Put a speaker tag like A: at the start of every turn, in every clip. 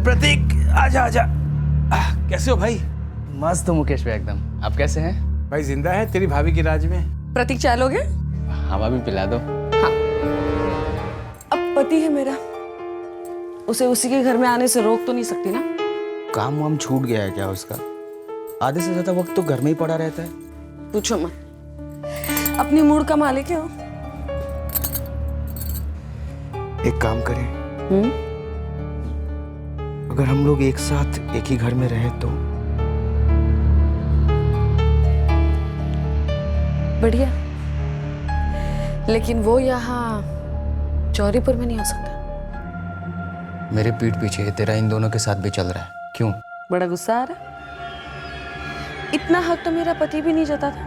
A: प्रतीक आजा आजा। कैसे हो भाई?
B: मस्त मुकेश भाई एकदम। आप कैसे हैं?
A: भाई जिंदा है तेरी भाभी की राज में।
C: प्रतीक चाय लोगे?
B: हवा भी पिला दो।
C: हाँ। अब पति है मेरा, उसे उसी के घर में आने से रोक तो नहीं सकती ना।
B: काम वाम छूट गया है क्या उसका? आधे से ज्यादा वक्त तो घर में ही पड़ा रहता है।
C: पूछो मत, अपनी मूड का मालिक है वो।
B: एक काम करें, अगर हम लोग एक साथ एक ही घर में रहे तो?
C: बढ़िया, लेकिन वो यहाँ चौरीपुर में नहीं हो सकता।
B: मेरे पीठ पीछे तेरा इन दोनों के साथ भी चल रहा है, क्यों?
C: बड़ा गुस्सा आ रहा? इतना हक तो मेरा पति भी नहीं जताता।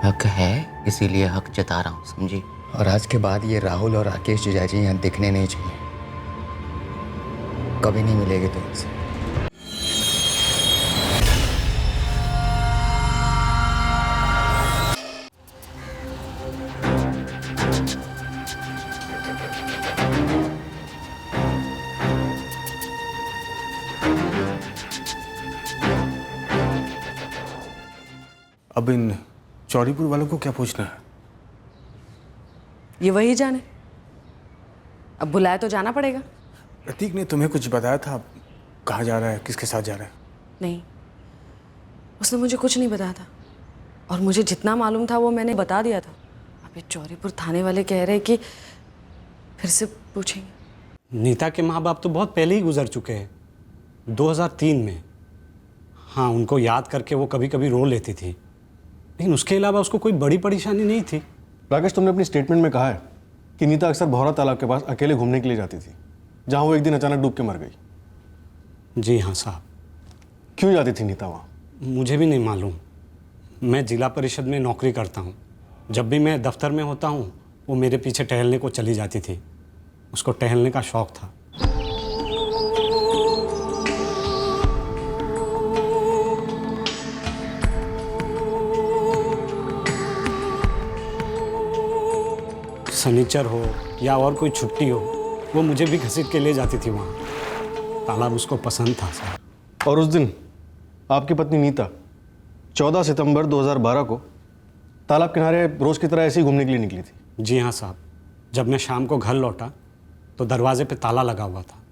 B: हक है, इसीलिए हक जता रहा हूँ, समझी? और आज के बाद ये राहुल और राकेश जीजाजी यहाँ दिखने नहीं चाहिए। कभी नहीं मिलेगी तुमसे।
A: अब इन चौरीपुर वालों को क्या पूछना है?
C: ये वही जाने, अब बुलाए तो जाना पड़ेगा।
A: प्रतीक ने तुम्हें कुछ बताया था? कहाँ जा रहा है, किसके साथ जा रहा है?
C: नहीं, उसने मुझे कुछ नहीं बताया था, और मुझे जितना मालूम था वो मैंने बता दिया था। अब ये चौरीपुर थाने वाले कह रहे हैं कि फिर से पूछेंगे।
D: नीता के माँ बाप तो बहुत पहले ही गुजर चुके हैं, 2003 में। हाँ, उनको याद करके वो कभी कभी रो लेती थी, लेकिन उसके अलावा उसको कोई बड़ी परेशानी नहीं थी।
E: राकेश, तुमने अपनी स्टेटमेंट में कहा है कि नीता अक्सर भौरा तालाब के पास अकेले घूमने के लिए जाती थी, जहां वो एक दिन अचानक डूब के मर गई।
D: जी हाँ साहब।
E: क्यों जाती थी नीता वहाँ?
D: मुझे भी नहीं मालूम। मैं जिला परिषद में नौकरी करता हूँ। जब भी मैं दफ्तर में होता हूँ, वो मेरे पीछे टहलने को चली जाती थी। उसको टहलने का शौक था। शनिचर हो या और कोई छुट्टी हो, वो मुझे भी घसीट के ले जाती थी वहाँ। तालाब उसको पसंद था साहब।
E: और उस दिन आपकी पत्नी नीता 14 सितंबर 2012 को तालाब किनारे रोज की तरह ऐसे ही घूमने के लिए निकली थी।
D: जी हाँ साहब। जब मैं शाम को घर लौटा तो दरवाजे पे ताला लगा हुआ था।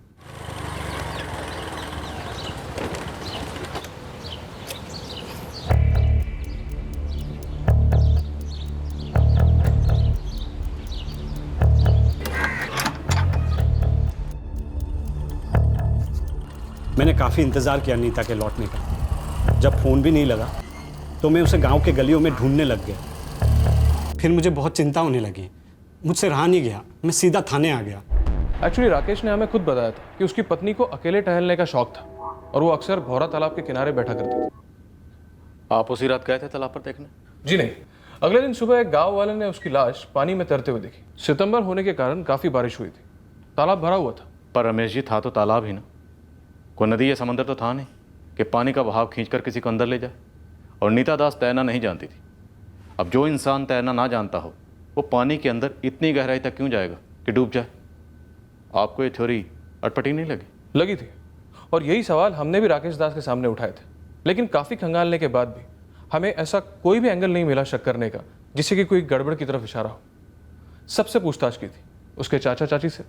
D: मैंने काफ़ी इंतज़ार किया नीता के लौटने का। जब फ़ोन भी नहीं लगा तो मैं उसे गांव के गलियों में ढूंढने लग गया। फिर मुझे बहुत चिंता होने लगी। मुझसे रहा नहीं गया, मैं सीधा थाने आ गया।
F: एक्चुअली राकेश ने हमें खुद बताया था कि उसकी पत्नी को अकेले टहलने का शौक था और वो अक्सर भौरा तालाब के किनारे बैठा करती थी।
G: आप उसी रात गए थे तालाब पर देखने?
F: जी नहीं, अगले दिन सुबह एक गांव वाले ने उसकी लाश पानी में तैरते हुए देखी। सितंबर होने के कारण काफ़ी बारिश हुई थी, तालाब भरा हुआ था।
G: पर रमेश जी, था तो तालाब ही ना, कोई नदी या समंदर तो था नहीं कि पानी का बहाव खींचकर किसी को अंदर ले जाए। और नीता दास तैरना नहीं जानती थी। अब जो इंसान तैरना ना जानता हो वो पानी के अंदर इतनी गहराई तक क्यों जाएगा कि डूब जाए? आपको ये थ्योरी अटपटी नहीं
F: लगी थी, और यही सवाल हमने भी राकेश दास के सामने उठाए थे। लेकिन काफ़ी खंगालने के बाद भी हमें ऐसा कोई भी एंगल नहीं मिला शक करने का जिससे कि कोई गड़बड़ की तरफ इशारा हो। सबसे पूछताछ की थी, उसके चाचा चाची से,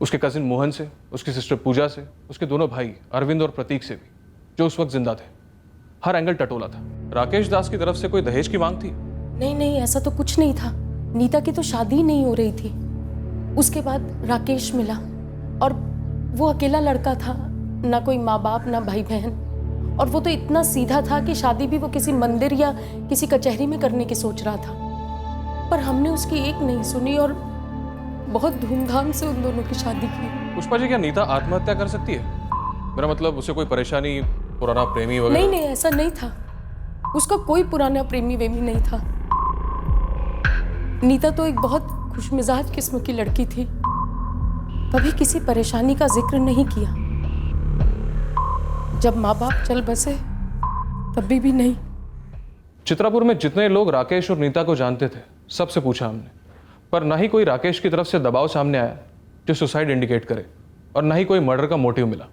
F: उसके कजिन मोहन से, उसकी सिस्टर पूजा से, उसके दोनों भाई अरविंद और प्रतीक से भी, जो उस वक्त जिंदा थे। हर एंगल टटोला था। राकेश दास की तरफ से कोई दहेज की मांग थी?
H: नहीं, ऐसा तो कुछ नहीं था। नीता की तो शादी नहीं हो रही थी। उसके बाद राकेश मिला और वो अकेला लड़का था, ना कोई माँ बाप ना भाई बहन, और वो तो इतना सीधा था कि शादी भी वो किसी मंदिर या किसी कचहरी में करने की सोच रहा था। पर हमने उसकी एक नहीं सुनी और बहुत धूमधाम से उन दोनों की शादी की।
F: पुष्पा जी, क्या नीता आत्महत्या कर सकती है? मेरा मतलब उसे कोई परेशानी, पुराना प्रेमी वगैरह?
H: नहीं, ऐसा नहीं था। उसका कोई पुराना प्रेमी वेमी नहीं था। नीता तो एक बहुत खुशमिजाज किस्म की लड़की थी, कभी किसी परेशानी का जिक्र नहीं किया। जब माँ बाप चल बसे तभी भी नहीं।
F: चित्रापुर में जितने लोग राकेश और नीता को जानते थे सबसे पूछा हमने, पर ना ही कोई राकेश की तरफ से दबाव सामने आया जो सुसाइड इंडिकेट करे। और ना ही कोई मर्डर का मोटिव मिला।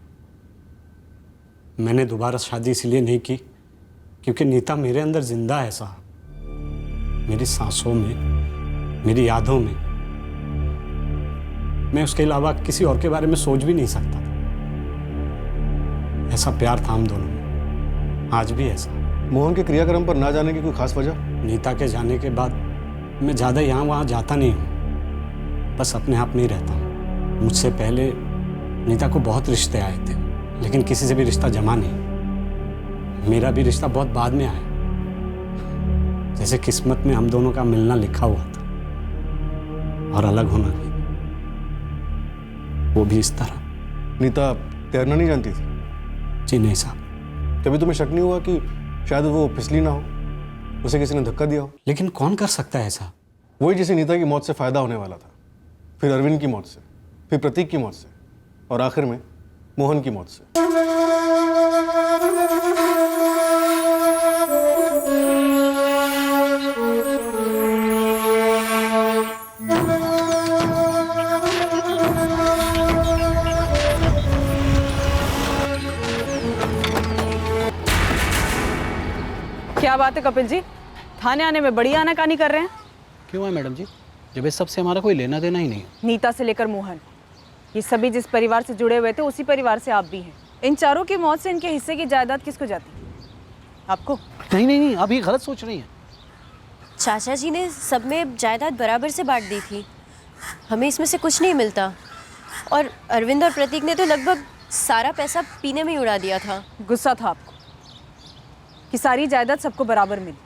D: मैंने दोबारा शादी इसलिए नहीं की क्योंकि नीता मेरे अंदर जिंदा है साहब, मेरी सांसों में, मेरी यादों में। मैं उसके अलावा किसी और के बारे में सोच भी नहीं सकता था। ऐसा प्यार था हम दोनों में, आज भी ऐसा।
E: मोहन के क्रियाक्रम पर ना जाने की कोई खास वजह?
D: नीता के जाने के बाद मैं ज़्यादा यहाँ वहाँ जाता नहीं हूँ, बस अपने आप में ही रहता हूँ। मुझसे पहले नीता को बहुत रिश्ते आए थे, लेकिन किसी से भी रिश्ता जमा नहीं। मेरा भी रिश्ता बहुत बाद में आया, जैसे किस्मत में हम दोनों का मिलना लिखा हुआ था, और अलग होना भी, वो भी इस तरह।
E: नीता तैरना नहीं जानती थी?
D: जी नहीं साहब।
E: कभी तुम्हें शक नहीं हुआ कि शायद वो फिसली ना हो, उसे किसी ने धक्का दिया हो?
D: लेकिन कौन कर सकता है ऐसा?
E: वही जिसे नीता की मौत से फायदा होने वाला था, फिर अरविंद की मौत से, फिर प्रतीक की मौत से, और आखिर में मोहन की मौत से।
I: क्या बात है कपिल जी, थाने आने में बड़ी आनाकानी कर रहे हैं?
J: क्यों है मैडम जी, जब इस सब से हमारा कोई लेना देना ही नहीं है।
I: नीता से लेकर मोहन, ये सभी जिस परिवार से जुड़े हुए थे उसी परिवार से आप भी हैं। इन चारों की मौत से इनके हिस्से की जायदाद किसको जाती? आपको?
J: नहीं नहीं नहीं, आप ये गलत सोच रही हैं।
K: चाचा जी ने सब में जायदाद बराबर से बांट दी थी, हमें इसमें से कुछ नहीं मिलता। और अरविंद और प्रतीक ने तो लगभग सारा पैसा पीने में ही उड़ा दिया था।
I: गुस्सा था आपको कि सारी जायदाद सबको बराबर मिली,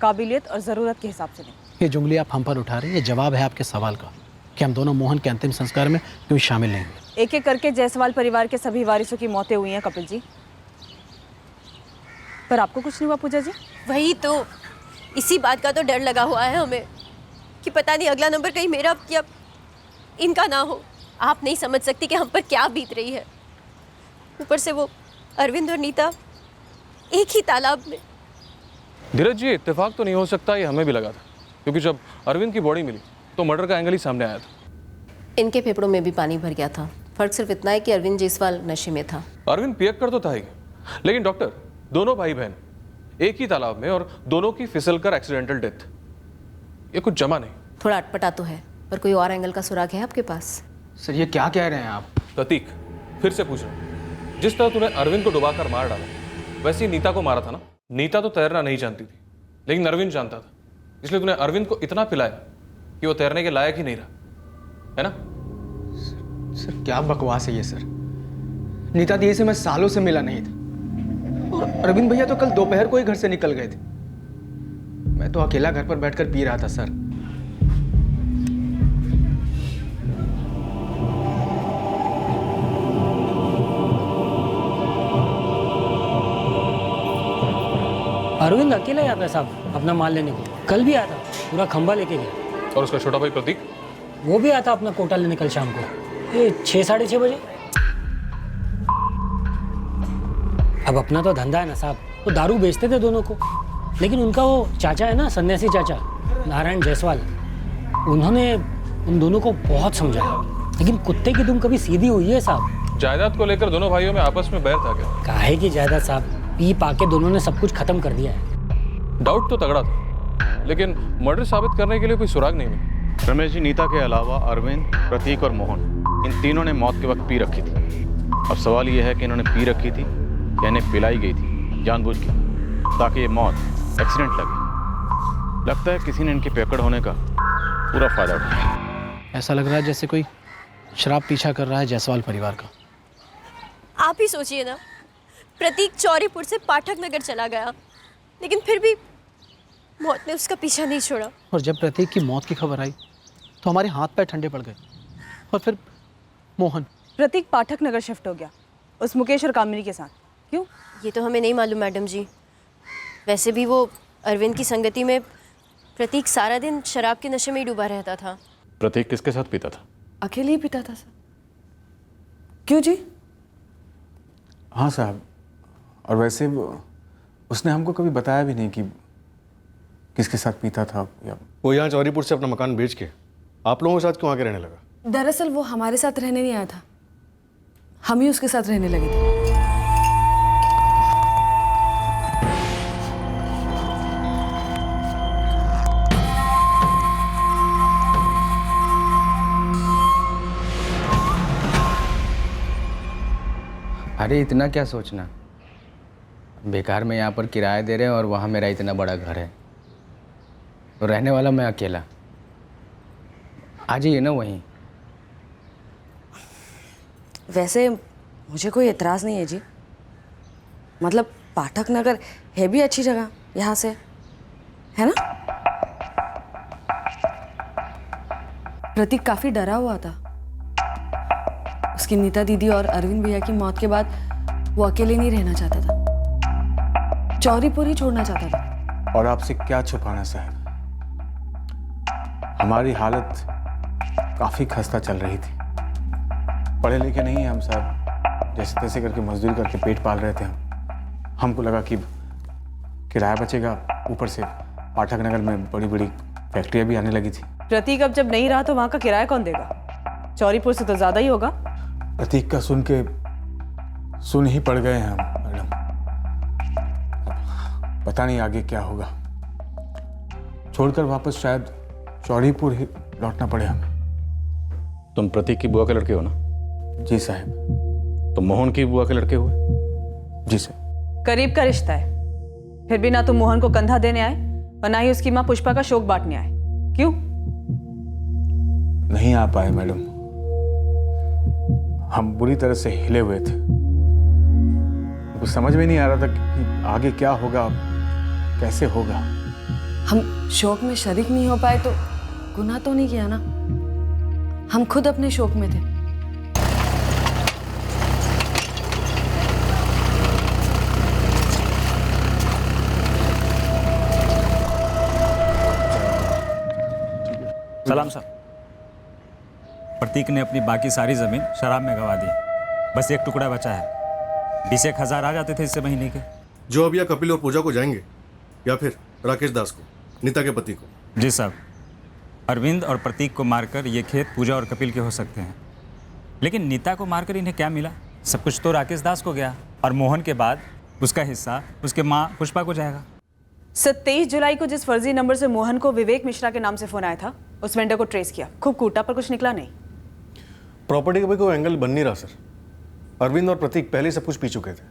I: काबिलियत और ज़रूरत के हिसाब से नहीं।
J: ये जुमले आप हम पर उठा रही हैं, ये जवाब है आपके सवाल का कि हम दोनों मोहन के अंतिम संस्कार में क्यों शामिल नहीं हुए।
I: एक एक करके जायसवाल परिवार के सभी वारिसों की मौतें हुई हैं कपिल जी, पर आपको कुछ नहीं हुआ पूजा जी?
K: वही तो, इसी बात का तो डर लगा हुआ है हमें कि पता नहीं अगला नंबर कहीं मेरा या इनका ना हो। आप नहीं समझ सकती कि हम पर क्या बीत रही है। ऊपर से वो अरविंद और नीता एक ही तालाब में।
F: धीरज जी, इत्तेफाक तो नहीं हो सकता, ये हमें भी लगा था, क्योंकि जब अरविंद की बॉडी मिली तो मर्डर का एंगल ही सामने आया था।
K: इनके फेफड़ों में भी पानी भर गया था, फर्क सिर्फ इतना है कि अरविंद जायसवाल नशे में था।
F: अरविंद पियक्कर तो था ही, लेकिन डॉक्टर, दोनों भाई बहन एक ही तालाब में और दोनों की फिसलकर एक्सीडेंटल डेथ, ये कुछ जमा नहीं।
K: थोड़ा अटपटा तो है, पर कोई और एंगल का सुराग है आपके पास?
J: सर ये क्या कह रहे हैं आप?
F: प्रतीक, फिर से पूछ रहा हूं, जिस तरह तूने अरविंद को डुबाकर मार डाला, वैसे ही नीता को मारा था ना? नीता तो तैरना नहीं जानती थी, लेकिन अरविंद जानता था, इसलिए तूने अरविंद को इतना पिलाया कि वो तैरने के लायक ही नहीं रहा, है ना?
J: सर क्या बकवास है ये सर। नीता दी से मैं सालों से मिला नहीं था, और अरविंद भैया तो कल दोपहर को ही घर से निकल गए थे। मैं तो अकेला घर पर बैठकर पी रहा था सर।
L: अरविंद अकेला ही आता है साहब अपना माल लेने को, कल भी आया था, पूरा खंबा लेके गया।
F: और उसका छोटा भाई प्रतीक?
L: वो भी आता अपना कोटा लेने कल शाम को, ये 6 साढ़े 6 बजे। अब अपना तो धंधा है ना साहब, वो दारू बेचते थे दोनों को, लेकिन उनका वो चाचा है ना, सन्यासी चाचा नारायण जायसवाल, उन्होंने उन दोनों को बहुत समझाया, लेकिन कुत्ते की दुम कभी सीधी हुई है साहब।
F: जायदाद को लेकर दोनों भाइयों में आपस में बैर था क्या?
L: काहे की जायदाद साहब, पी पाके दोनों ने सब कुछ खत्म कर दिया है।
F: डाउट तो तगड़ा था, लेकिन मर्डर साबित करने के लिए कोई सुराग नहीं मिला।
G: रमेश जी, नीता के अलावा अरविंद, प्रतीक और मोहन, इन तीनों ने मौत के वक्त पी रखी थी। अब सवाल यह है कि इन्होंने पी रखी थी या इन्हें पिलाई गई थी जानबूझ के, ताकि ये मौत एक्सीडेंट लगे। लगता है किसी ने इनके पेकड़ होने का पूरा फायदा उठाया।
J: ऐसा लग रहा है जैसे कोई शराब पीछा कर रहा है जायसवाल परिवार का।
K: आप ही सोचिए ना, प्रतीक चौरीपुर से पाठक नगर चला गया, लेकिन फिर भी मौत ने उसका पीछा नहीं छोड़ा।
J: और जब प्रतीक की मौत की खबर आई तो हमारे हाथ पैर ठंडे पड़ गए। और फिर मोहन।
I: प्रतीक पाठक नगर शिफ्ट हो गया उस मुकेश और कामिनी के साथ। क्यों?
K: ये तो हमें नहीं मालूम मैडम जी। वैसे भी वो अरविंद की संगति में प्रतीक सारा दिन शराब के नशे में ही डूबा रहता था।
G: प्रतीक किसके साथ पीता था?
C: अकेले ही पीता था सर। क्यों जी?
A: हाँ साहब, और वैसे उसने हमको कभी बताया भी नहीं कि किसके साथ पीता था। या
E: वो यहाँ चौरीपुर से अपना मकान बेच के आप लोगों के साथ क्यों आके रहने लगा?
C: दरअसल वो हमारे साथ रहने नहीं आया था, हम ही उसके साथ रहने लगे थे।
J: अरे इतना क्या सोचना, बेकार में यहाँ पर किराया दे रहे हैं और वहाँ मेरा इतना बड़ा घर है, तो रहने वाला मैं अकेला। आ जाइए ना वहीं।
C: वैसे मुझे कोई एतराज़ नहीं है जी, मतलब पाठक नगर है भी अच्छी जगह यहाँ से, है ना? प्रतीक काफ़ी डरा हुआ था। उसकी नीता दीदी और अरविंद भैया की मौत के बाद वो अकेले नहीं रहना चाहता था, चौरीपुर ही छोड़ना चाहता था।
A: और आपसे क्या छुपाना साहब, हमारी हालत काफ़ी खस्ता चल रही थी। पढ़े लिखे नहीं हैं हम साहब, जैसे तैसे करके मजदूरी करके पेट पाल रहे थे हम। हमको लगा कि किराया बचेगा, ऊपर से पाठक नगर में बड़ी बड़ी फैक्ट्रियाँ भी आने लगी थी।
I: प्रतीक अब जब नहीं रहा तो वहाँ का किराया कौन देगा? चौरीपुर से तो ज़्यादा ही होगा।
A: प्रतीक का सुन ही पड़ गए हैं हम मैडम। पता नहीं आगे क्या होगा, छोड़कर वापस शायद चौरीपुर ही लौटना पड़े हमें।
G: तुम प्रतीक की बुआ के लड़के हो ना?
A: जी साहब।
G: तो मोहन की बुआ के लड़के हुए?
A: जी सर।
I: करीब का रिश्ता है, फिर भी ना तुम मोहन को कंधा देने आए और ना ही उसकी माँ पुष्पा का शोक बांटने आए। क्यों?
A: नहीं आ पाए मैडम, हम बुरी तरह से हिले हुए थे। कुछ समझ में नहीं आ रहा था कि आगे क्या होगा, कैसे होगा।
C: हम शोक में शरीक नहीं हो पाए तो गुनाह तो नहीं किया ना? हम खुद अपने शोक में थे।
M: सलाम साहब। प्रतीक ने अपनी बाकी सारी ज़मीन शराब में गंवा दी, बस एक टुकड़ा बचा है। 20,000 आ जाते थे इससे महीने के।
E: जो अब या कपिल और पूजा को जाएंगे या फिर राकेश दास को, नीता के पति को।
M: जी साहब, अरविंद और प्रतीक को मारकर ये खेत पूजा और कपिल के हो सकते हैं, लेकिन नीता को मारकर इन्हें क्या मिला? सब कुछ तो राकेश दास को गया, और मोहन के बाद उसका हिस्सा उसके माँ पुष्पा को जाएगा।
I: 27 जुलाई को जिस फर्जी नंबर से मोहन को विवेक मिश्रा के नाम से फोन आया था, उस वेंडर को ट्रेस किया, खूब कूटा पर कुछ निकला नहीं।
E: प्रॉपर्टी का भी कोई एंगल बन नहीं रहा सर। अरविंद और प्रतीक पहले सब कुछ पी चुके थे,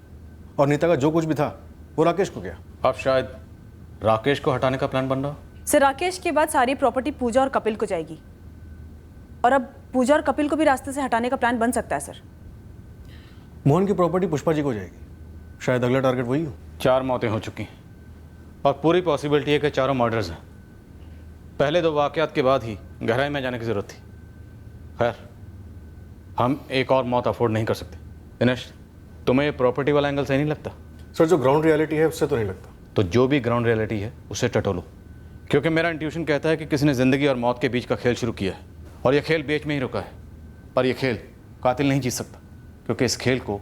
E: और नीता का जो कुछ भी था वो राकेश को गया।
G: अब शायद राकेश को हटाने का प्लान बन रहा।
I: सर, राकेश के बाद सारी प्रॉपर्टी पूजा और कपिल को जाएगी, और अब पूजा और कपिल को भी रास्ते से हटाने का प्लान बन सकता है सर।
E: मोहन की प्रॉपर्टी पुष्पा जी को जाएगी, शायद अगला टारगेट वही हो।
G: 4 मौतें हो चुकी हैं और पूरी पॉसिबिलिटी है कि चारों मर्डर्स हैं। पहले 2 वाक़यात के बाद ही गहराई में जाने की ज़रूरत थी। खैर, हम एक और मौत अफोर्ड नहीं कर सकते। दिनेश, तुम्हें ये प्रॉपर्टी वाला एंगल सही नहीं लगता?
E: सर, जो ग्राउंड रियलिटी है उससे तो नहीं लगता।
G: तो जो भी ग्राउंड रियलिटी है उसे टटोलो, क्योंकि मेरा इंट्यूशन कहता है कि किसी ने ज़िंदगी और मौत के बीच का खेल शुरू किया है, और यह खेल बीच में ही रुका है। पर यह खेल कातिल नहीं जीत सकता, क्योंकि इस खेल को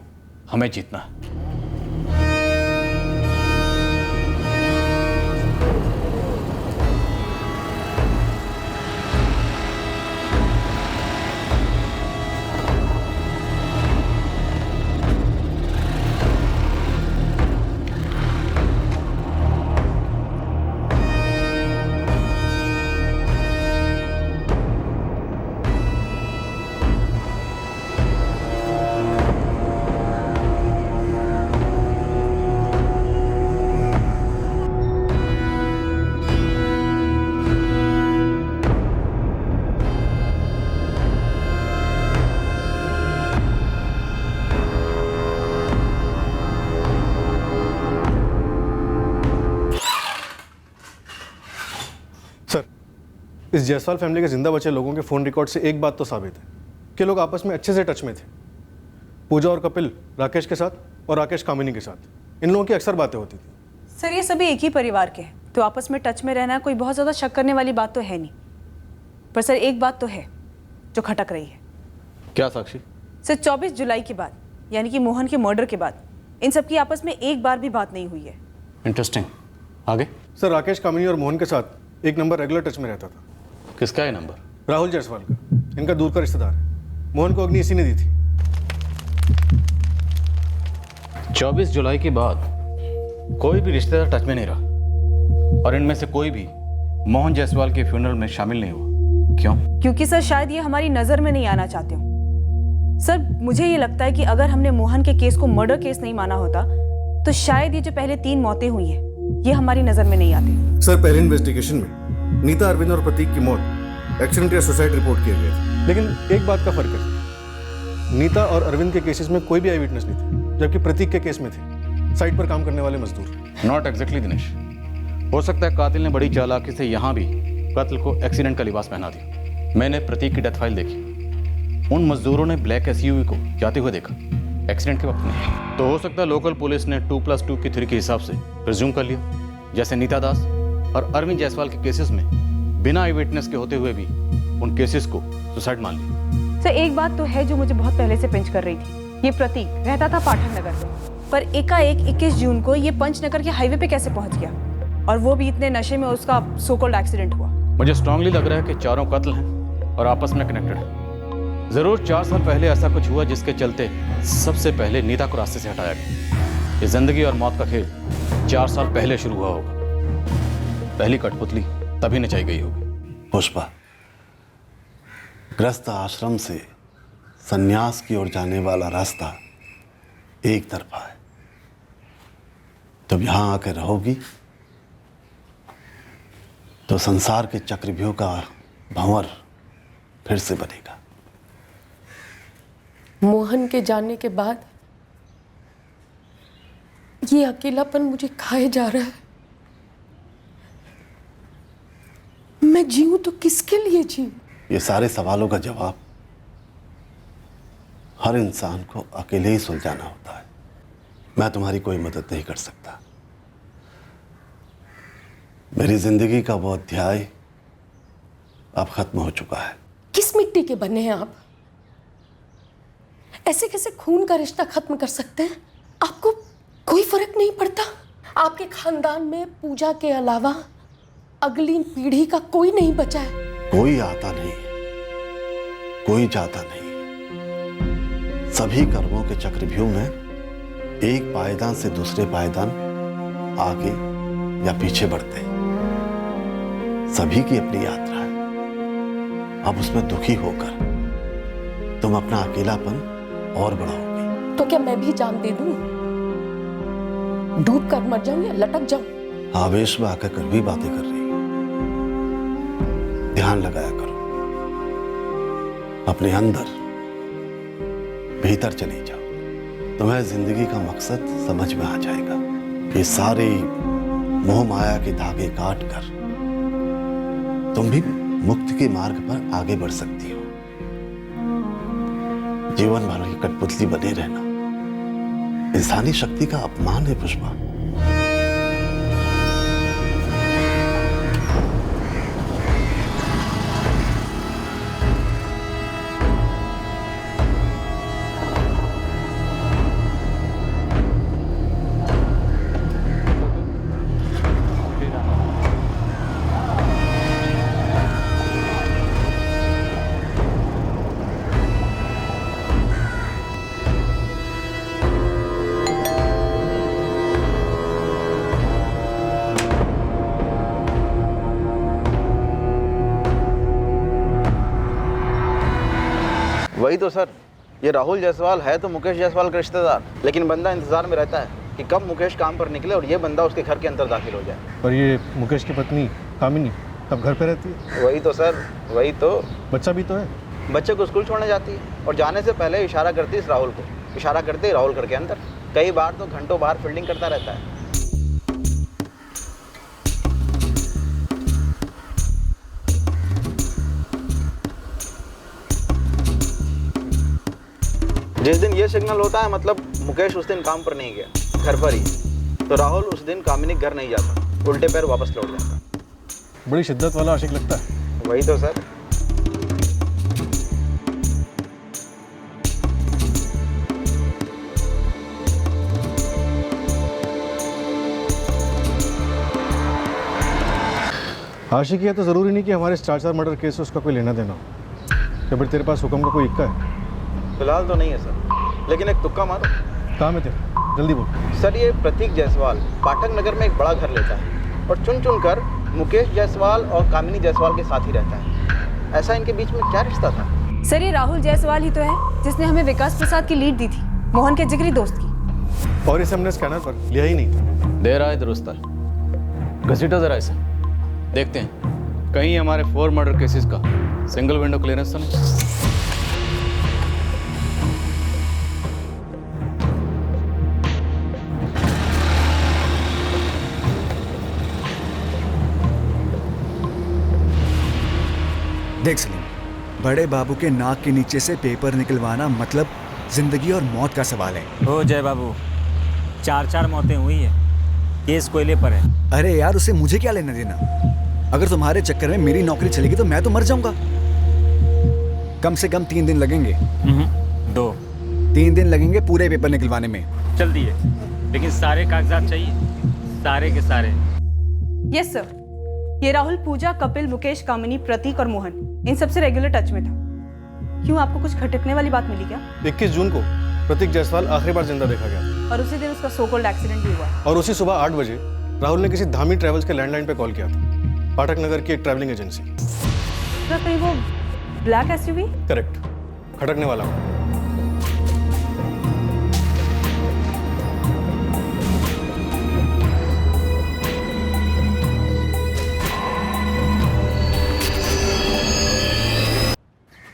G: हमें जीतना है।
E: इस जायसवाल फैमिली के जिंदा बचे लोगों के फ़ोन रिकॉर्ड से एक बात तो साबित है कि लोग आपस में अच्छे से टच में थे। पूजा और कपिल राकेश के साथ और राकेश कामिनी के साथ इन लोगों की अक्सर बातें होती थी।
I: सर, ये सभी एक ही परिवार के हैं, तो आपस में टच में रहना कोई बहुत ज़्यादा शक करने वाली बात तो है नहीं। पर सर, एक बात तो है जो खटक रही है।
G: क्या साक्षी?
I: सर, 24 जुलाई के बाद, यानी कि मोहन के मर्डर के बाद, इन सबकी आपस में एक बार भी बात नहीं हुई है।
G: इंटरेस्टिंग। आगे?
E: सर, राकेश कामिनी और मोहन के साथ एक नंबर रेगुलर टच में रहता था।
G: किसका है नंबर?
E: राहुल जायसवाल का, इनका दूर का रिश्तेदार है। मोहन को अग्नि इसी ने दी थी।
G: 24 जुलाई के बाद कोई भी रिश्तेदार टच में नहीं रहा और इनमें से कोई भी मोहन जायसवाल के फ्यूनरल में शामिल नहीं हुआ। क्यों?
I: क्योंकि सर शायद ये हमारी नज़र में नहीं आना चाहते हो। सर मुझे ये लगता है कि अगर हमने मोहन के केस को मर्डर केस नहीं माना होता तो शायद ये जो पहले 3 मौतें हुई हैं ये हमारी नज़र में नहीं आती।
E: सर पहले इन्वेस्टिगेशन में नीता, अरविंद और प्रतीक की मौत एक्सीडेंट या सुसाइड रिपोर्ट किए गए थे, लेकिन एक बात का फर्क है, नीता और अरविंद के केसेस में कोई भी आई विटनेस नहीं थे, जबकि प्रतीक के केस में थे साइट पर काम करने वाले मजदूर।
G: नॉट एग्जैक्टली दिनेश, हो सकता है कातिल ने बड़ी चालाकी से यहाँ भी कत्ल को एक्सीडेंट का लिबास पहना दिया। मैंने प्रतीक की डेथ फाइल देखी, उन मजदूरों ने ब्लैक एसयूवी को जाते हुए देखा, एक्सीडेंट के वक्त नहीं। तो हो सकता है लोकल पुलिस ने 2+2 की थ्योरी के हिसाब से प्रिज्यूम कर लिया, जैसे नीता दास और अरविंद जायसवाल के केसेस में बिना आई विटनेस के होते हुए भी उन केसेस को सुसाइड मान लिया।
I: सर एक बात तो है जो मुझे बहुत पहले से पिंच कर रही थी, ये प्रतीक रहता था पाठक नगर में, पर एकाएक 21 जून को ये पंचनगर के हाईवे पे कैसे पहुंच गया, और वो भी इतने नशे में उसका सो कॉल्ड एक्सीडेंट हुआ।
G: मुझे स्ट्रांगली लग रहा है कि चारों कत्ल हैं और आपस में कनेक्टेड हैं। जरूर 4 साल पहले ऐसा कुछ हुआ जिसके चलते सबसे पहले नीता को रास्ते से हटाया गया। ये जिंदगी और मौत का खेल 4 साल पहले शुरू हुआ होगा। पहली कठपुतली तभी नचाई गई होगी।
N: पुष्पा, ग्रस्त आश्रम से सन्यास की ओर जाने वाला रास्ता एक तरफा है। जब यहां आकर रहोगी तो संसार के चक्रव्यूह का भंवर फिर से बनेगा।
H: मोहन के जाने के बाद ये अकेलापन मुझे खाए जा रहा है। मैं जीऊं तो किसके लिए जीऊं?
N: ये सारे सवालों का जवाब हर इंसान को अकेले ही सुलझाना होता है। मैं तुम्हारी कोई मदद नहीं कर सकता। मेरी जिंदगी का वो अध्याय अब खत्म हो चुका है।
H: किस मिट्टी के बने हैं आप? ऐसे कैसे खून का रिश्ता खत्म कर सकते हैं? आपको कोई फर्क नहीं पड़ता? आपके खानदान में पूजा के अलावा अगली पीढ़ी का कोई नहीं बचा है।
N: कोई आता नहीं, कोई जाता नहीं। सभी कर्मों के चक्रव्यूह में एक पायदान से दूसरे पायदान आगे या पीछे बढ़ते हैं। सभी की अपनी यात्रा है। अब उसमें दुखी होकर तुम अपना अकेलापन और बढ़ाओगे।
H: तो क्या मैं भी जान दे दूं? डूब कर मर जाऊं या लटक जाऊं?
N: आवेश में आकर कड़वी बातें कर रही हो। ध्यान लगाया करो, अपने अंदर भीतर चली जाओ। तुम्हें जिंदगी का मकसद समझ में आ जाएगा। ये सारे मोह माया के धागे काट कर तुम भी मुक्ति के मार्ग पर आगे बढ़ सकती हो। जीवन भर की कठपुतली बने रहना इंसानी शक्ति का अपमान है पुष्पा।
O: वही तो सर, ये राहुल जायसवाल है तो मुकेश जायसवाल का रिश्तेदार, लेकिन बंदा इंतजार में रहता है कि कब मुकेश काम पर निकले और ये बंदा उसके घर के अंदर दाखिल हो जाए।
E: पर ये मुकेश की पत्नी कामिनी तब घर पे रहती है।
O: वही तो सर, वही तो।
E: बच्चा भी तो है।
O: बच्चे को स्कूल छोड़ने जाती है और जाने से पहले इशारा करती है इस राहुल को, इशारा करते ही राहुल घर के अंदर। कई बार तो घंटों बाहर फील्डिंग करता रहता है। जिस दिन ये सिग्नल होता है मतलब मुकेश उस दिन काम पर नहीं गया, घर पर ही। तो राहुल उस दिन कामिनी घर नहीं जाता, उल्टे पैर वापस लौट जाता।
E: बड़ी शिद्दत वाला आशिक लगता है।
O: वही तो सर।
E: आशिकी है तो जरूरी नहीं कि हमारे 4 मर्डर केस से उसका कोई लेना देना हो। या फिर तेरे पास हुक्म का कोई इक्का है?
O: फिलहाल तो नहीं है सर, लेकिन एक तुक्का मारो।
E: कहाँ में थे? जल्दी बोल।
O: सर ये प्रतीक जायसवाल पाठक नगर में एक बड़ा घर लेता है और चुन चुन कर मुकेश जायसवाल और कामिनी जायसवाल के साथ ही रहता है। ऐसा इनके बीच में क्या रिश्ता था?
I: सर ये राहुल जायसवाल ही तो है जिसने हमें विकास प्रसाद की लीड दी थी, मोहन के जिगरी दोस्त की।
E: और इसे हमने स्कैनर पर लिया ही नहीं।
G: दे रहा है दुरुस्त है। घसीटा जरा इसे, देखते हैं कहीं हमारे 4 मर्डर केसेस का सिंगल विंडो क्लियरेंस तो नहीं।
P: देख सलीम, बड़े बाबू के नाक के नीचे से पेपर निकलवाना मतलब जिंदगी और मौत का सवाल है।
M: ओ जय बाबू, 4 मौतें हुई है, केस कोयले पर है।
P: अरे यार उसे मुझे क्या लेना देना? अगर तुम्हारे चक्कर में मेरी नौकरी चलेगी तो मैं तो मर जाऊंगा। कम से कम 3 दिन लगेंगे।
M: 2
P: 3 दिन लगेंगे पूरे पेपर निकलवाने में।
M: चल दिए, लेकिन सारे कागजात चाहिए, सारे के सारे।
I: Yes sir. ये राहुल पूजा, कपिल, मुकेश, कामिनी, प्रतीक और मोहन इन सबसे रेगुलर टच में था। क्यों, आपको कुछ खटकने वाली बात मिली क्या?
E: 21 जून को प्रतीक जायसवाल आखिरी बार जिंदा देखा गया
I: और उसी दिन उसका सो कॉल्ड एक्सीडेंट भी हुआ।
E: और उसी सुबह 8 बजे राहुल ने किसी धामी ट्रेवल्स के लैंडलाइन पे कॉल किया था, पाठक नगर की एक ट्रैवलिंग एजेंसी।
I: सर कहीं वो ब्लैक एसयूवी?
E: करेक्ट, खटकने वाला हूँ।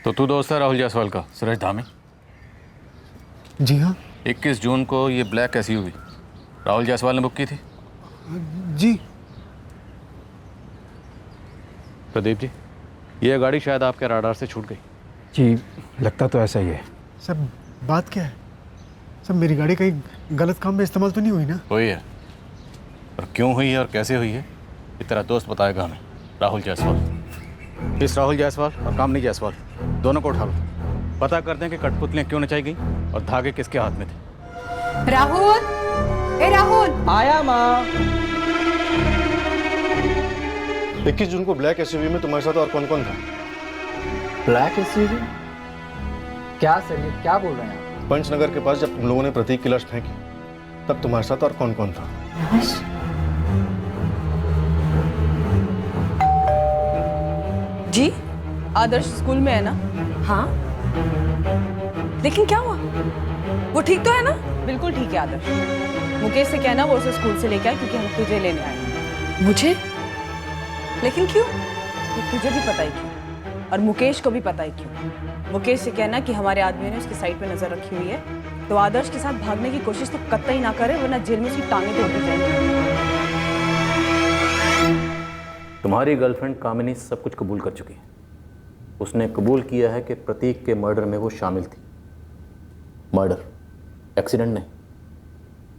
G: तो तू दोस्त है राहुल जायसवाल का, सुरेश धामी?
E: जी हाँ।
G: 21 जून को ये ब्लैक एसयूवी राहुल जायसवाल ने बुक की थी?
E: जी।
G: प्रदीप जी, ये गाड़ी शायद आपके राडार से छूट गई।
A: जी, लगता तो ऐसा ही है।
E: सर बात क्या है? सर मेरी गाड़ी कहीं गलत काम में इस्तेमाल तो नहीं हुई ना?
G: हुई है, और क्यों हुई है और कैसे हुई है ये तेरा दोस्त बताएगा हमें, राहुल जायसवाल। इस राहुल जायसवाल और कामिनी जायसवाल दोनों को उठा लो, पता करते हैं कि कठपुतलियाँ क्यों नचाई गई और धागे किसके हाथ में थे।
I: राहुल, ए राहुल।
J: आया माँ।
E: 21 जून को ब्लैक एसयूवी में तुम्हारे साथ और कौन कौन था?
J: Black SUV? क्या सर, ये क्या बोल रहे हैं आप?
E: पंचनगर के पास जब तुम लोगों ने प्रतीक की लाश फेंकी तब तुम्हारे साथ और कौन कौन था?
C: जी,
I: आदर्श स्कूल में है ना?
C: हाँ, लेकिन क्या हुआ? वो ठीक तो है ना?
I: बिल्कुल ठीक है आदर्श। मुकेश से कहना वो उसे स्कूल से लेके आए क्योंकि हम तुझे लेने आए हैं।
C: मुझे? लेकिन क्यों?
I: तो तुझे भी पता ही क्यों, और मुकेश को भी पता ही क्यों। मुकेश से कहना कि हमारे आदमी ने उसकी साइड पे नजर रखी हुई है, तो आदर्श के साथ भागने की कोशिश तो कतई ना करे, वरना जेल में उसकी टांगें तोड़ दी जाएंगी।
G: तुम्हारी गर्लफ्रेंड कामिनी सब कुछ कबूल कर चुकी है। उसने कबूल किया है कि प्रतीक के मर्डर में वो शामिल थी। मर्डर, एक्सीडेंट नहीं।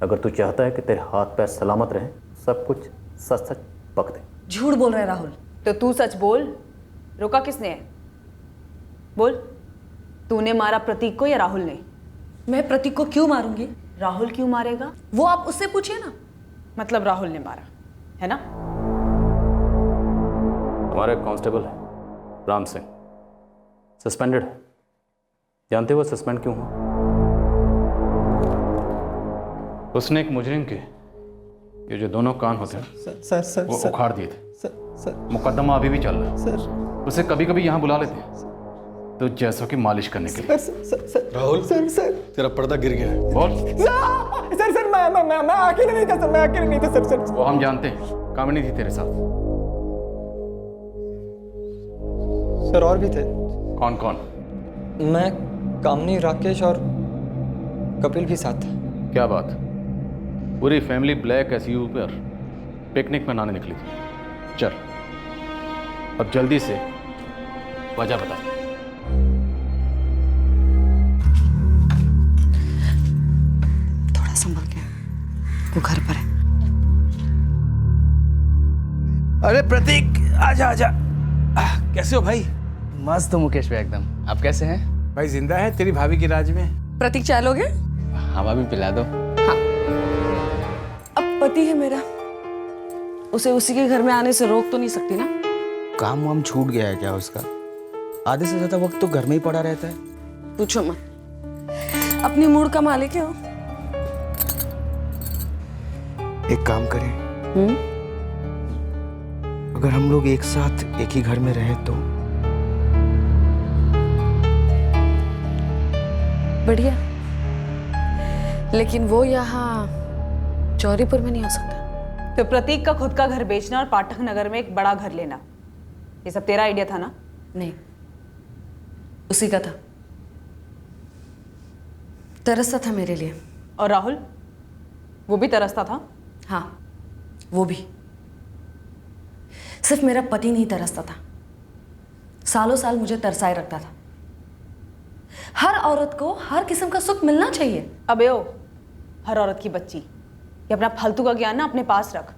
G: अगर तू चाहता है कि तेरे हाथ पैर सलामत रहे, सब कुछ सच सच पक दे।
C: झूठ बोल रहा है राहुल।
I: तो तू सच बोल, रोका किसने है? बोल, तूने मारा प्रतीक को या राहुल ने?
C: मैं प्रतीक को क्यों मारूंगी?
I: राहुल क्यों मारेगा?
C: वो आप उससे पूछिए ना।
I: मतलब राहुल ने मारा है ना?
G: हमारा एक कांस्टेबल है राम सिंह, सस्पेंडेड है। जानते हो सस्पेंड क्यों हुआ? उसने एक मुजरिम के ये जो दोनों कान होते हैं
J: सर
G: वो उखाड़ दिए थे।
J: सर
G: मुकदमा अभी भी चल रहा है।
J: सर
G: उसे कभी कभी यहाँ बुला लेते हैं तो जैसों की मालिश करने के लिए।
J: सर
E: राहुल,
J: सर
E: तेरा पर्दा गिर गया है।
G: बोल।
J: सर मैं अकेले नहीं था सर, मैं अकेले नहीं था सर।
G: वो हम जानते हैं, कामिनी थी तेरे साथ।
J: सर और भी थे।
G: कौन कौन?
J: मैं, कामिनी, राकेश और कपिल भी साथ था।
G: क्या बात, पूरी फैमिली ब्लैक एसयूवी पर पिकनिक मनाने निकली थी। चल अब जल्दी से वजह बता।
C: थोड़ा संभल के, वो घर पर है।
B: अरे प्रतीक, आजा आजा।
A: कैसे हो भाई?
B: मस्त मुकेश भाई एकदम। आप कैसे हैं?
A: भाई जिंदा है तेरी भाभी की राज में।
C: प्रतीक चाय लोगे?
B: हवा भी पिला दो।
C: अब पति है मेरा, उसे उसी के घर में आने से रोक तो नहीं सकती ना।
B: काम वाम छूट गया है क्या उसका? आधे से ज्यादा वक्त तो घर में ही पड़ा रहता है।
C: पूछो मत, अपनी मूड का मालिक है वो।
J: एक काम करें, अगर हम लोग एक साथ एक ही घर में रहे तो?
C: बढ़िया, लेकिन वो यहाँ चौरीपुर में नहीं हो सकता।
I: तो प्रतीक का खुद का घर बेचना और पाठक नगर में एक बड़ा घर लेना, ये सब तेरा आइडिया था ना?
C: नहीं, उसी का था। तरसता था मेरे लिए।
I: और राहुल, वो भी तरसता था?
C: हाँ, वो भी। सिर्फ मेरा पति नहीं तरसता था, सालों साल मुझे तरसाए रखता था। हर औरत को हर किस्म का सुख मिलना चाहिए।
I: अबे ओ, हर औरत की बच्ची, ये अपना फालतू का ज्ञान ना अपने पास रख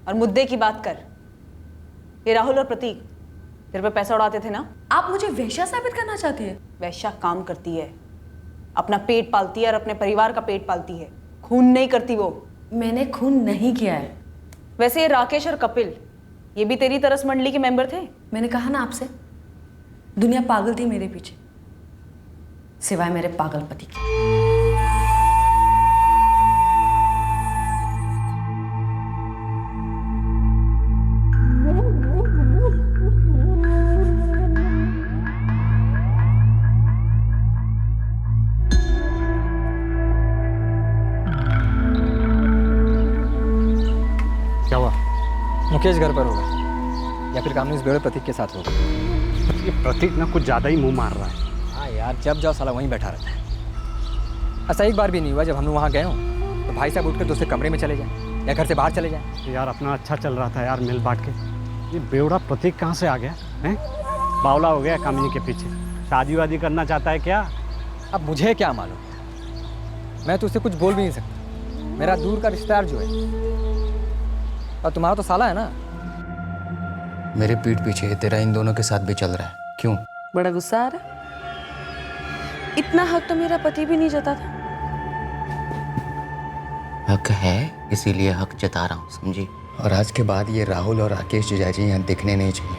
I: और मुद्दे की बात कर। ये राहुल और प्रतीक तेरे पे पैसा उड़ाते थे ना?
C: आप मुझे वेश्या साबित करना चाहती है?
I: वेश्या काम करती है, अपना पेट पालती है और अपने परिवार का पेट पालती है, खून नहीं करती वो।
C: मैंने खून नहीं किया है।
I: वैसे ये राकेश और कपिल, ये भी तेरी तरस मंडली के मेंबर थे?
C: मैंने कहा ना आपसे, दुनिया पागल थी मेरे पीछे, सिवाय मेरे पागल पति के।
J: क्या हुआ? मुकेश घर पर होगा या फिर कामनी इस बेड़े प्रतीक के साथ होगा।
D: ये प्रतीक ना कुछ ज़्यादा ही मुंह मार रहा है।
J: हाँ यार, जब जाओ साला वहीं बैठा रहता है। ऐसा एक बार भी नहीं हुआ जब हम लोग वहाँ गए हों तो भाई साहब उठकर दूसरे कमरे में चले जाएं या घर से बाहर चले जाएं।
D: यार अपना अच्छा चल रहा था यार, मिल बांट के। ये बेवड़ा प्रतीक कहाँ से आ गया है? बावला हो गया कामिनी के पीछे। शादी वादी करना चाहता है क्या?
J: अब मुझे क्या मालूम, मैं तो उससे कुछ बोल भी नहीं सकता। मेरा दूर का रिश्तेदार जो है, और तुम्हारा तो साला है ना।
B: मेरे पीठ पीछे तेरा इन दोनों के साथ भी चल रहा है, क्यों?
C: बड़ा गुस्सा आ रहा? इतना हक तो मेरा पति भी नहीं जता था।
B: हक है, इसीलिए हक जता रहा हूँ, समझी? और आज के बाद ये राहुल और राकेश जीजाजी यहाँ दिखने नहीं चाहिए,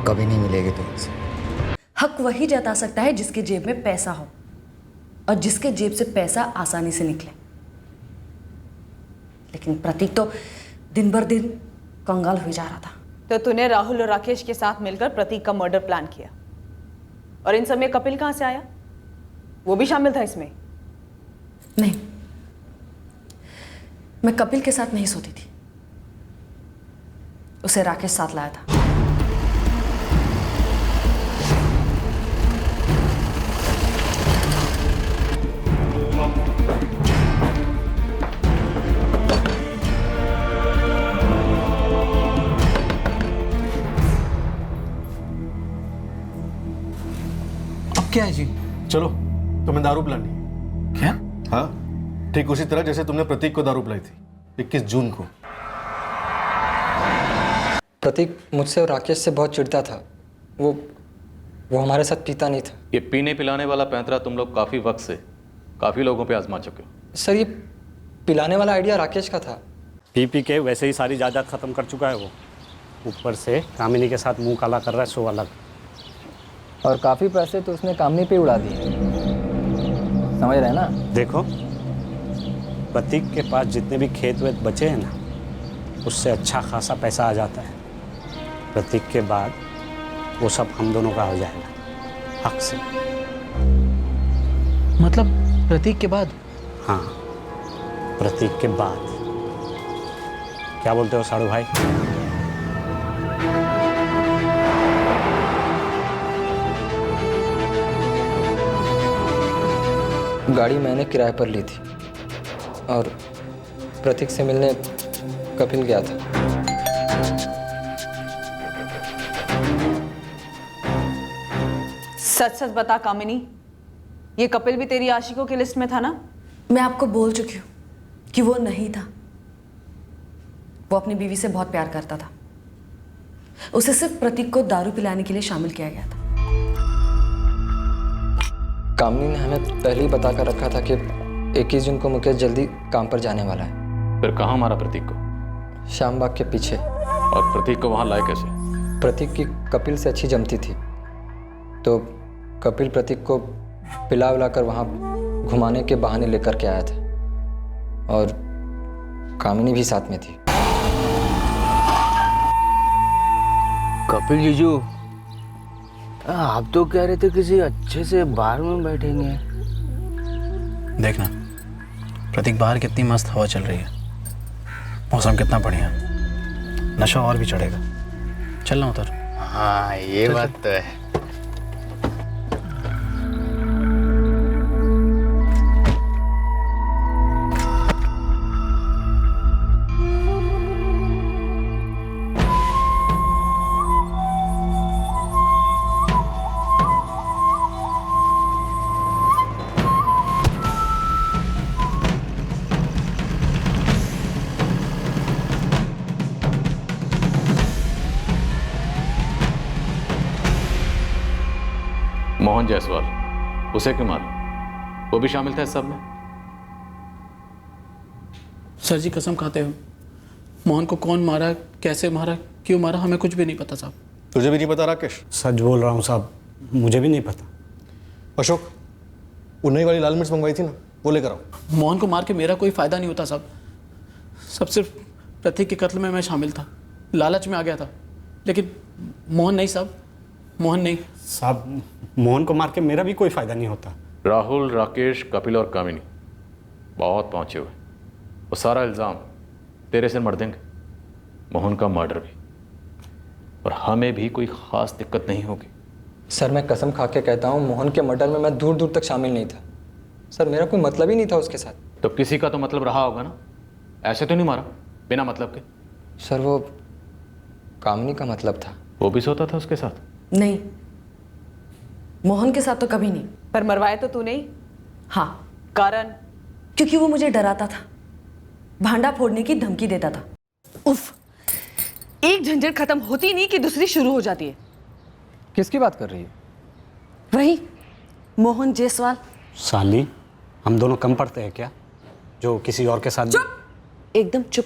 B: कभी नहीं मिलेगी तुमसे।
C: हक वही जता सकता है जिसके जेब में पैसा हो, और जिसके जेब से पैसा आसानी से निकले। लेकिन प्रतीक तो दिन भर दिन कंगाल हुए जा रहा था।
I: तो तूने राहुल और राकेश के साथ मिलकर प्रतीक का मर्डर प्लान किया, और इन सब में कपिल कहाँ से आया? वो भी शामिल था इसमें?
C: नहीं, मैं कपिल के साथ नहीं सोती थी, उसे राकेश साथ लाया था।
J: क्या है जी?
E: चलो, तुम्हें दारू पिलानी।
J: क्या?
E: हाँ, ठीक उसी तरह जैसे तुमने प्रतीक को दारू पिलाई थी 21 जून को।
J: प्रतीक मुझसे और राकेश से बहुत चिढ़ता था। वो हमारे साथ पीता नहीं था।
G: ये पीने पिलाने वाला पैंतरा तुम लोग काफ़ी वक्त से काफ़ी लोगों पे आजमा चुके हो।
J: सर, ये पिलाने वाला आइडिया राकेश का था।
D: पी पी के वैसे ही सारी जायदाद ख़त्म कर चुका है वो, ऊपर से कामिनी के साथ मुंह काला कर रहा है, सो अलग।
J: और काफ़ी पैसे तो उसने कामनी पे उड़ा दिए, समझ रहे हैं ना?
D: देखो, प्रतीक के पास जितने भी खेत वेत बचे हैं ना, उससे अच्छा खासा पैसा आ जाता है। प्रतीक के बाद वो सब हम दोनों का हो जाएगा, हक से।
J: मतलब प्रतीक के बाद?
D: हाँ, प्रतीक के बाद। क्या बोलते हो साड़ू भाई?
J: गाड़ी मैंने किराए पर ली थी और प्रतीक से मिलने कपिल गया था।
I: सच सच बता कामिनी, ये कपिल भी तेरी आशिकों की लिस्ट में था ना?
C: मैं आपको बोल चुकी हूँ कि वो नहीं था। वो अपनी बीवी से बहुत प्यार करता था। उसे सिर्फ प्रतीक को दारू पिलाने के लिए शामिल किया गया था।
J: कामनी ने हमें पहले ही बता कर रखा था कि 21 जून को मुकेश जल्दी काम पर जाने वाला है।
G: फिर कहाँ मारा प्रतीक को?
J: श्यामबाग के पीछे।
G: और प्रतीक को वहाँ लाए कैसे?
J: प्रतीक की कपिल से अच्छी जमती थी, तो कपिल प्रतीक को पिला विला कर वहाँ घुमाने के बहाने लेकर के आया था।
B: और कामिनी भी साथ में थी।
Q: कपिल जीजू, आप तो कह रहे थे किसी अच्छे से बार में बैठेंगे।
A: देखना प्रतीक, बाहर कितनी मस्त हवा चल रही है, मौसम कितना बढ़िया, नशा और भी चढ़ेगा। चल ना उतर।
B: हाँ ये बात तो है।
G: मोहन जायसवाल, उसे क्यों मारा? वो भी शामिल था इस सब में?
R: सर जी कसम खाते हो, मोहन को कौन मारा, कैसे मारा, क्यों मारा, हमें कुछ भी नहीं पता साहब।
E: तुझे भी नहीं पता राकेश?
D: सच बोल रहा हूँ साहब, मुझे भी नहीं पता।
E: अशोक, वो नई वाली लाल मिर्च मंगवाई थी ना, वो लेकर आओ।
R: मोहन को मार के मेरा कोई फायदा नहीं होता साहब। सब सिर्फ प्रतीक के कत्ल में मैं शामिल था, लालच में आ गया था, लेकिन मोहन नहीं साहब, मोहन नहीं।
D: साहब मोहन को मार के मेरा भी कोई फायदा नहीं होता।
G: राहुल, राकेश, कपिल और कामिनी बहुत पहुंचे हुए, वो सारा इल्ज़ाम तेरे से मर देंगे, मोहन का मर्डर भी, और हमें भी कोई ख़ास दिक्कत नहीं होगी।
B: सर मैं कसम खा के कहता हूँ, मोहन के मर्डर में मैं दूर दूर तक शामिल नहीं था। सर मेरा कोई मतलब ही नहीं था उसके साथ।
G: तो किसी का तो मतलब रहा होगा ना, ऐसे तो नहीं मारा बिना मतलब के।
B: सर वो कामिनी का मतलब था।
G: वो भी सोता था उसके साथ?
C: नहीं, मोहन के साथ तो कभी नहीं।
I: पर मरवाया तो तूने ही।
C: हाँ।
I: कारण?
C: क्योंकि वो मुझे डराता था, भांडा फोड़ने की धमकी देता था। उफ, एक झंझट खत्म होती नहीं कि दूसरी शुरू हो जाती है।
B: किसकी बात कर रही है?
C: वही मोहन जायसवाल।
D: साली, हम दोनों कम पड़ते हैं क्या जो किसी और के साथ?
C: चुप, एकदम चुप।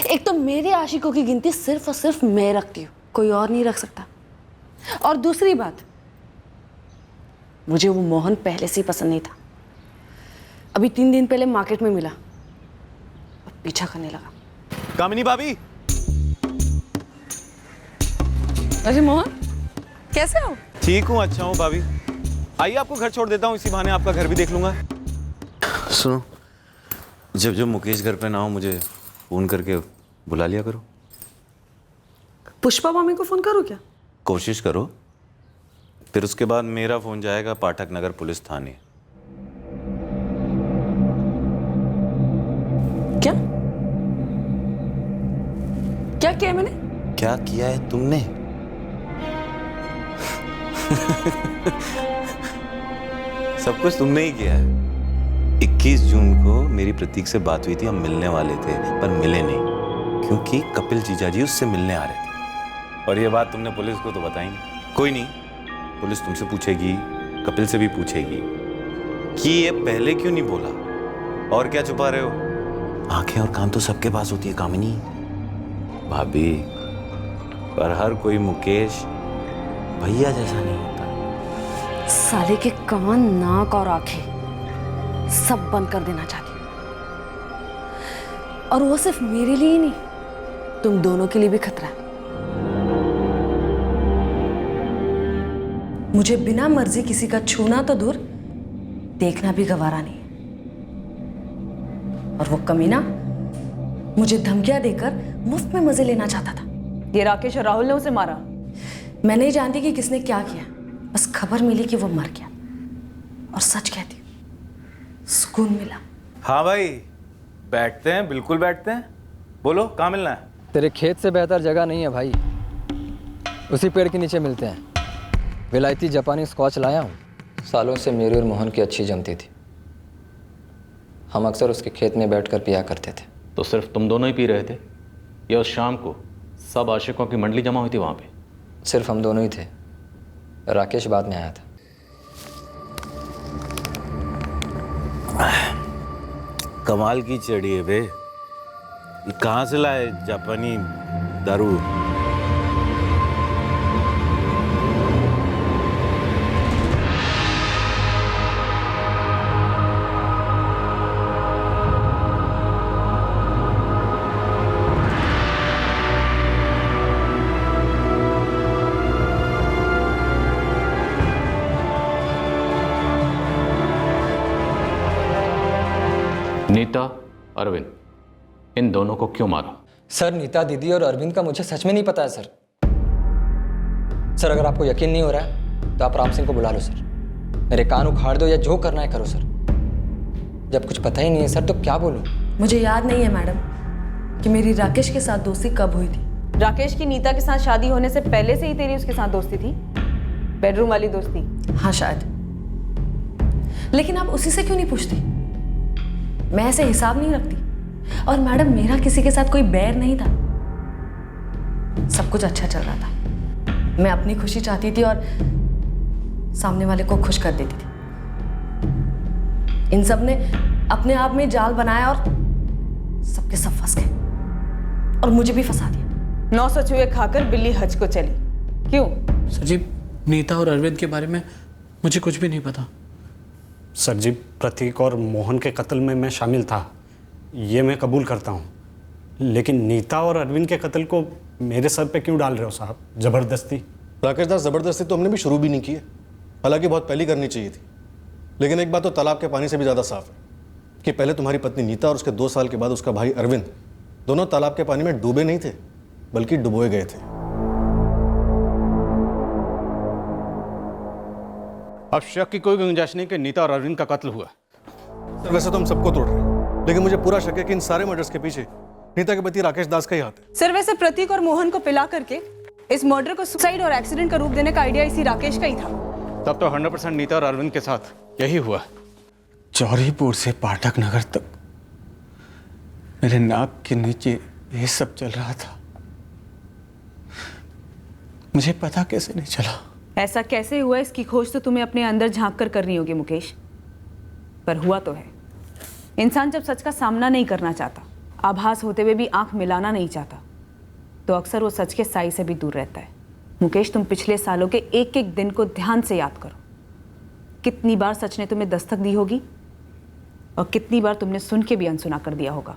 C: एक तो मेरे आशिकों की गिनती सिर्फ और सिर्फ मैं रखती हूँ, कोई और नहीं रख सकता। और दूसरी बात, मुझे वो मोहन पहले से ही पसंद नहीं था। अभी 3 दिन पहले मार्केट में मिला और पीछा करने लगा।
N: कामिनी भाभी।
C: अरे मोहन, कैसे हो?
N: ठीक हूँ, अच्छा हूँ भाभी। आइए आपको घर छोड़ देता हूँ, इसी बहाने आपका घर भी देख लूंगा। सुनो, जब जब मुकेश घर पे ना हो मुझे फोन करके बुला लिया करो।
C: पुष्पा मामी को फोन करो क्या?
N: कोशिश करो, फिर उसके बाद मेरा फोन जाएगा पाठक नगर पुलिस थाने।
C: क्या क्या किया मैंने?
N: क्या किया है तुमने? सब कुछ तुमने ही किया है। 21 जून को मेरी प्रतीक से बात हुई थी, हम मिलने वाले थे पर मिले नहीं क्योंकि कपिल जीजा जी उससे मिलने आ रहे थे। और ये बात तुमने पुलिस को तो बताई नहीं। कोई नहीं, पुलिस तुमसे पूछेगी, कपिल से भी पूछेगी कि ये पहले क्यों नहीं बोला। और क्या छुपा रहे हो? आंखें और कान तो सबके पास होती है कामिनी भाभी, पर हर कोई मुकेश भैया जैसा नहीं होता।
C: साले के कान, नाक और आंखें सब बंद कर देना चाहती हूँ, और वो सिर्फ मेरे लिए ही नहीं, तुम दोनों के लिए भी खतरा है। मुझे बिना मर्जी किसी का छूना तो दूर, देखना भी गवारा नहीं है। और वो कमीना मुझे धमकियां देकर मुफ्त में मजे लेना चाहता था।
I: ये राकेश और राहुल ने उसे मारा?
C: मैं नहीं जानती कि किसने क्या किया, बस खबर मिली कि वो मर गया। और सच कहती हूँ, सुकून मिला।
O: हाँ भाई, बैठते हैं, बिल्कुल बैठते हैं। बोलो कहाँ मिलना है?
B: तेरे खेत से बेहतर जगह नहीं है भाई, उसी पेड़ के नीचे मिलते हैं। विलायती जापानी स्कॉच लाया हूँ, सालों से मेरी और मोहन की अच्छी जमती थी। हम अक्सर उसके खेत में बैठकर पिया करते थे।
G: तो सिर्फ तुम दोनों ही पी रहे थे या उस शाम को सब आशिकों की मंडली जमा हुई थी वहाँ पे?
B: सिर्फ हम दोनों ही थे, राकेश बाद में आया था।
N: कमाल की चढ़ी है बे, ये कहाँ से लाए जापानी दारू?
G: नीता, अरविंद, इन दोनों को क्यों मारा?
B: सर, नीता दीदी और अरविंद का मुझे सच में नहीं पता है सर। सर, अगर आपको यकीन नहीं हो रहा है तो आप राम सिंह को बुला लो सर। मेरे कान उखाड़ दो या जो करना है करो सर। जब कुछ पता ही नहीं है सर तो क्या बोलूं?
C: मुझे याद नहीं है मैडम कि मेरी राकेश के साथ दोस्ती कब हुई थी।
I: राकेश की नीता के साथ शादी होने से पहले से ही तेरी उसके साथ दोस्ती थी? बेडरूम वाली दोस्ती?
C: हाँ शायद। लेकिन आप उसी से क्यों नहीं पूछती? मैं ऐसे हिसाब नहीं रखती। और मैडम, मेरा किसी के साथ कोई बैर नहीं था। सब कुछ अच्छा चल रहा था। मैं अपनी खुशी चाहती थी और सामने वाले को खुश कर देती थी। इन सब ने अपने आप में जाल बनाया और सबके सब फंस गए और मुझे भी फंसा दिया।
I: 900 चूहे खाकर बिल्ली हज को चली। क्यों?
R: सर जी, नीता और अरविंद के बारे में मुझे कुछ भी नहीं पता।
D: सर जी, प्रतीक और मोहन के कत्ल में मैं शामिल था, ये मैं कबूल करता हूँ। लेकिन नीता और अरविंद के कत्ल को मेरे सर पे क्यों डाल रहे हो साहब, जबरदस्ती?
E: राकेश दास, जबरदस्ती तो हमने भी शुरू भी नहीं की है, हालांकि बहुत पहले करनी चाहिए थी। लेकिन एक बात तो तालाब के पानी से भी ज़्यादा साफ है कि पहले तुम्हारी पत्नी नीता और उसके 2 साल के बाद उसका भाई अरविंद दोनों तालाब के पानी में डूबे नहीं थे, बल्कि डुबोए गए थे।
G: अब शक की कोई गुंजाइश नहीं कि नीता और अरविंद का कत्ल हुआ।
E: सर, वैसे तो हम सबको तोड़ रहे हैं, लेकिन मुझे पूरा शक है कि इन सारे मर्डर्स के पीछे नीता के पति राकेश दास का ही हाथ है।
I: सर, वैसे प्रतीक और मोहन को पिला करके इस मर्डर को सुसाइड और एक्सीडेंट का रूप देने का आइडिया इसी राकेश का ही था।
G: तब तो 100% नीता और अरविंद के साथ यही हुआ।
A: चौरीपुर से पाठक नगर तक मेरे नाक के नीचे ये सब चल रहा था। मुझे पता कैसे नहीं चला?
I: ऐसा कैसे हुआ, इसकी खोज तो तुम्हें अपने अंदर झांक कर करनी होगी मुकेश। पर हुआ तो है। इंसान जब सच का सामना नहीं करना चाहता, आभास होते हुए भी आंख मिलाना नहीं चाहता, तो अक्सर वो सच के साई से भी दूर रहता है। मुकेश, तुम पिछले सालों के एक एक दिन को ध्यान से याद करो। कितनी बार सच ने तुम्हें दस्तक दी होगी और कितनी बार तुमने सुन के भी अनसुना कर दिया होगा।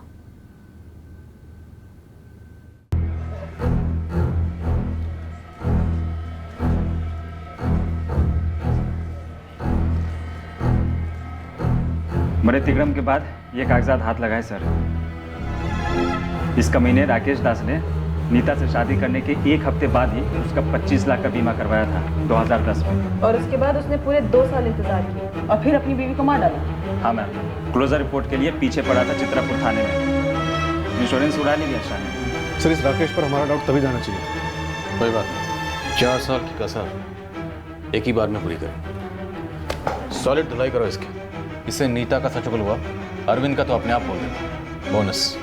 M: मरे तिग्रम के बाद ये कागजात हाथ लगाए सर। इस कमीने राकेश दास ने नीता से शादी करने के 1 हफ्ते बाद ही उसका 25 लाख का बीमा करवाया था 2010 में।
I: और उसके बाद उसने पूरे 2 साल इंतजार किया और फिर अपनी बीवी को मार डाला।
M: हाँ मैम, क्लोजर रिपोर्ट के लिए पीछे पड़ा था चित्रापुर थाने में। इंश्योरेंस उड़ा लिया शाह ने।
E: सर, इस राकेश पर हमारा डाउट तभी जाना चाहिए था।
G: कोई बात नहीं, 4 साल की कसर एक ही बार में पूरी करें। सॉलिड धुलाई करो इसकी। इससे नीता का सच हुआ, अरविंद का तो अपने आप बोल देगा। बोनस।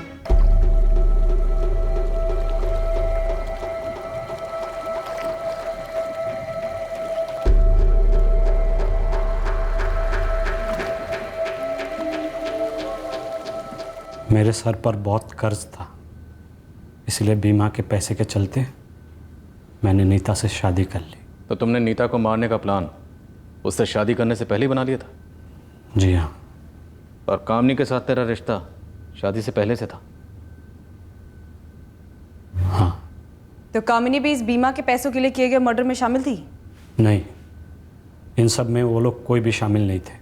D: मेरे सर पर बहुत कर्ज था, इसलिए बीमा के पैसे के चलते मैंने नीता से शादी कर ली।
G: तो तुमने नीता को मारने का प्लान उससे शादी करने से पहले ही बना लिया था?
D: जी हाँ।
G: और कामनी के साथ तेरा रिश्ता शादी से पहले से था?
D: हाँ।
I: तो कामिनी भी इस बीमा के पैसों के लिए किए गए मर्डर में शामिल थी?
D: नहीं, इन सब में वो लोग कोई भी शामिल नहीं थे।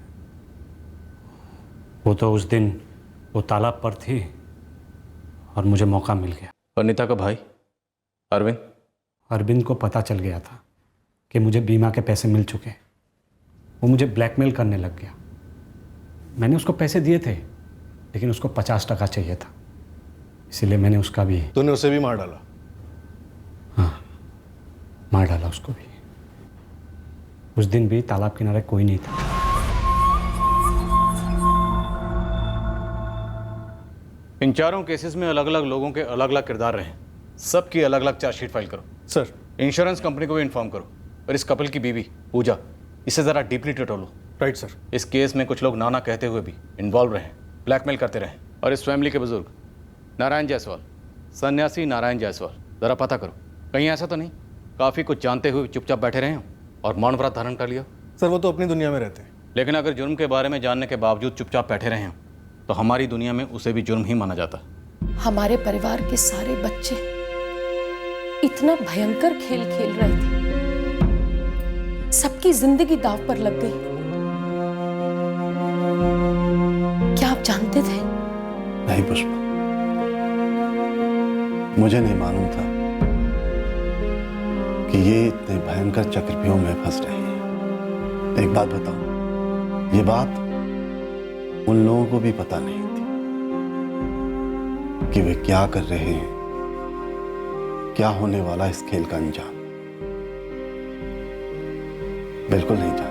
D: वो तो उस दिन वो तालाब पर थी और मुझे मौका मिल गया।
G: और नीता का भाई अरविंद?
D: अरविंद को पता चल गया था कि मुझे बीमा के पैसे मिल चुके। वो मुझे ब्लैकमेल करने लग गया। मैंने उसको पैसे दिए थे, लेकिन उसको 50% चाहिए था, इसीलिए मैंने उसका भी।
E: तूने उसे भी मार डाला?
D: हाँ, मार डाला उसको भी। उस दिन भी तालाब किनारे कोई नहीं था।
G: इन चारों केसेस में अलग अलग लोगों के अलग अलग किरदार रहे। सबकी अलग अलग चार्जशीट फाइल करो।
E: सर,
G: इंश्योरेंस कंपनी को भी इन्फॉर्म करो और इस कपल की बीवी पूजा, इसे ज़रा डीपली टटोलो।
E: Right sir.
G: इस केस में कुछ लोग नाना कहते हुए भी इन्वॉल्व रहे, ब्लैकमेल करते रहे। और इस फैमिली के बुजुर्ग नारायण जायसवाल, सन्यासी नारायण जायसवाल, ज़रा पता करो कहीं ऐसा तो नहीं काफ़ी कुछ जानते हुए चुपचाप बैठे रहे हो और मौन व्रत धारण कर लिया।
E: सर, वो तो अपनी दुनिया में रहते हैं।
G: लेकिन अगर जुर्म के बारे में जानने के बावजूद चुपचाप बैठे रहे हो तो हमारी दुनिया में उसे भी जुर्म ही माना जाता।
H: हमारे परिवार के सारे बच्चे इतना भयंकर खेल खेल रहे थे, सबकी जिंदगी दांव पर लग गई। क्या आप जानते थे
N: नहीं पुष्पा, मुझे नहीं मालूम था कि ये इतने भयंकर चक्रव्यूह में फंस रही है। एक बात बताओ, ये बात उन लोगों को भी पता नहीं थी कि वे क्या कर रहे हैं, क्या होने वाला इस खेल का अंजाम। बिल्कुल नहीं जानते।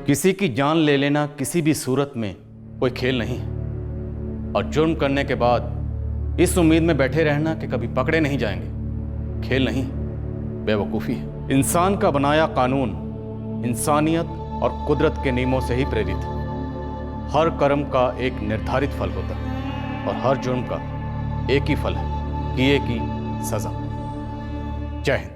G: किसी की जान ले लेना किसी भी सूरत में कोई खेल नहीं है, और जुर्म करने के बाद इस उम्मीद में बैठे रहना कि कभी पकड़े नहीं जाएंगे खेल नहीं, बेवकूफ़ी है। इंसान का बनाया कानून इंसानियत और कुदरत के नियमों से ही प्रेरित है। हर कर्म का एक निर्धारित फल होता है और हर जुर्म का एक ही फल है, किए की सजा। जय हिंद।